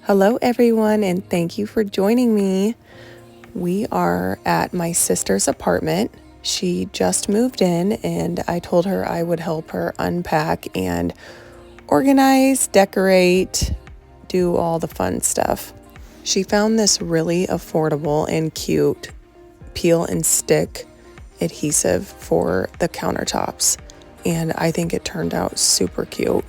Hello everyone, and thank you for joining me. We are at my sister's apartment. She just moved in and I told her I would help her unpack and organize, decorate, do all the fun stuff. She found this really affordable and cute peel and stick adhesive for the countertops, and I think it turned out super cute.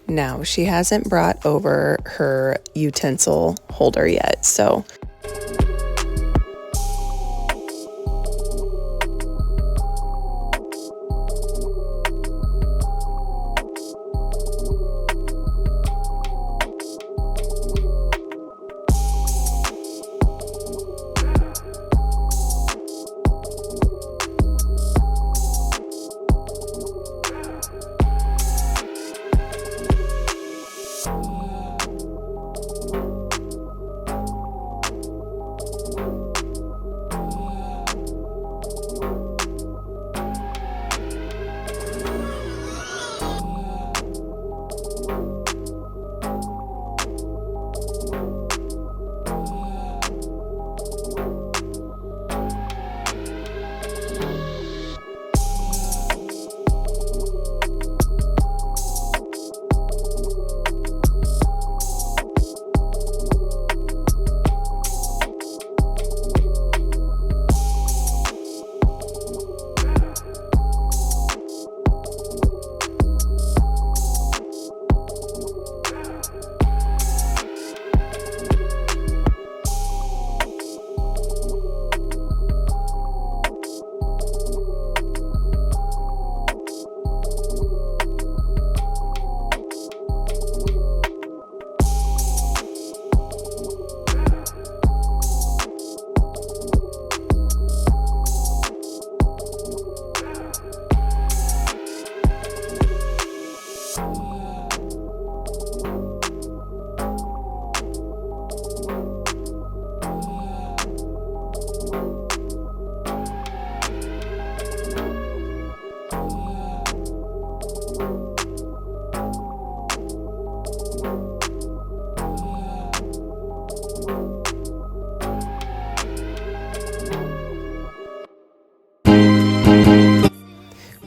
Now, she hasn't brought over her utensil holder yet, so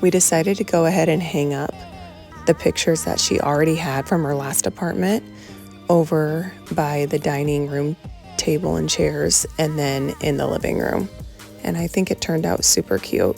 we decided to go ahead and hang up the pictures that she already had from her last apartment over by the dining room table and chairs, and then in the living room. And I think it turned out super cute.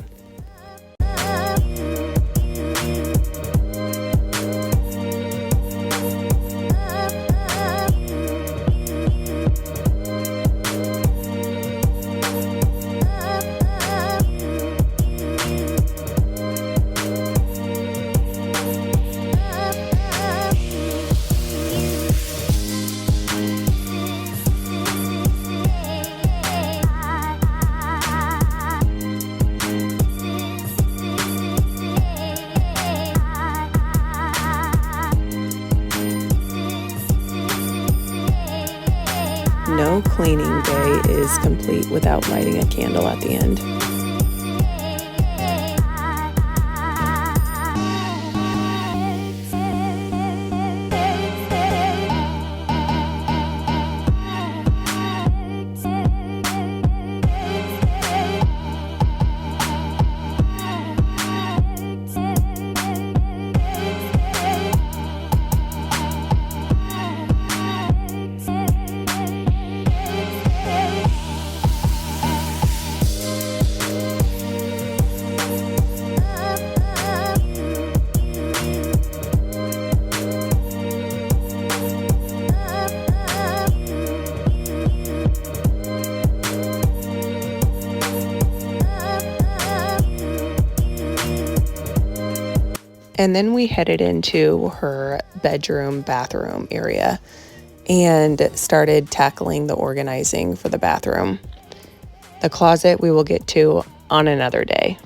No cleaning day is complete without lighting a candle at the end. And then we headed into her bedroom, bathroom area and started tackling the organizing for the bathroom. The closet we will get to on another day.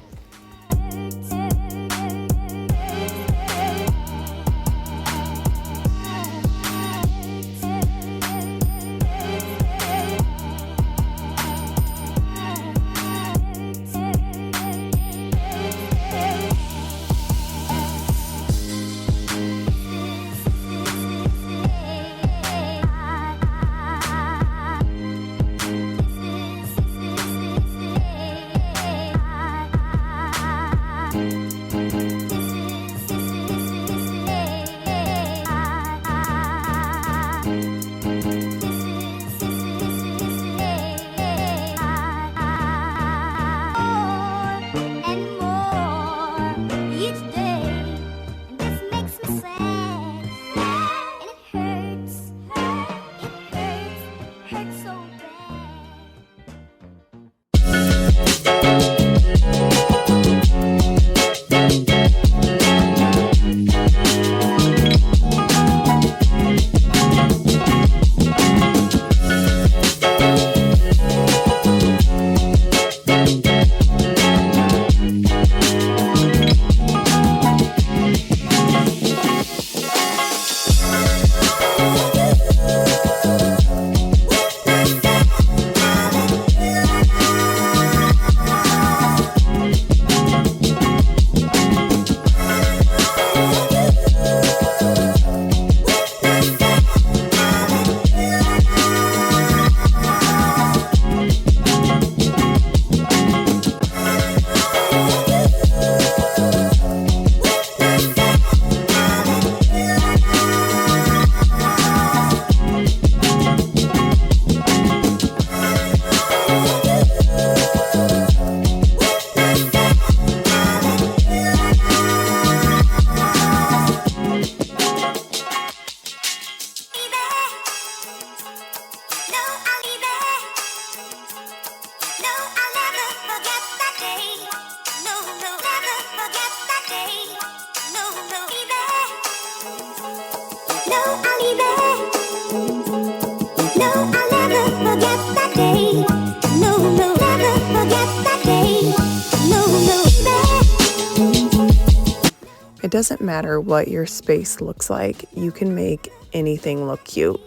It doesn't matter what your space looks like, you can make anything look cute.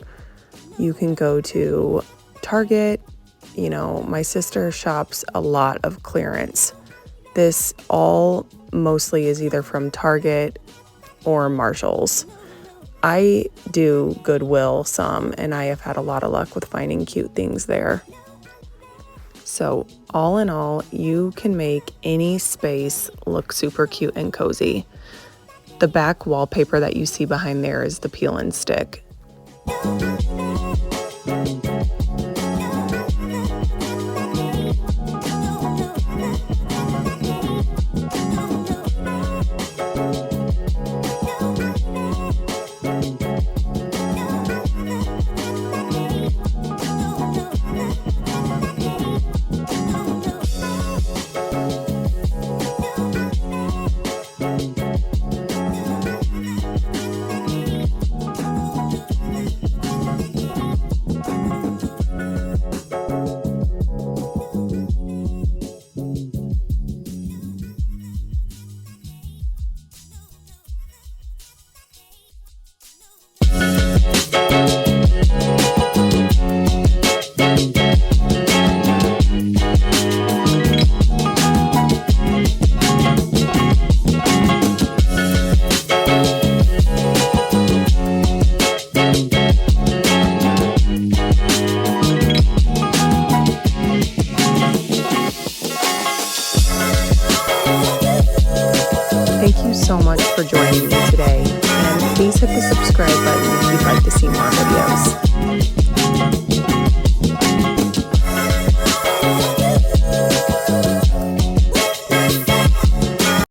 You can go to Target, my sister shops a lot of clearance. This all mostly is either from Target or Marshall's. I do Goodwill some, and I have had a lot of luck with finding cute things there. So all in all, you can make any space look super cute and cozy. The back wallpaper that you see behind there is the peel and stick. so much for joining me today, and please hit the subscribe button if you'd like to see more videos.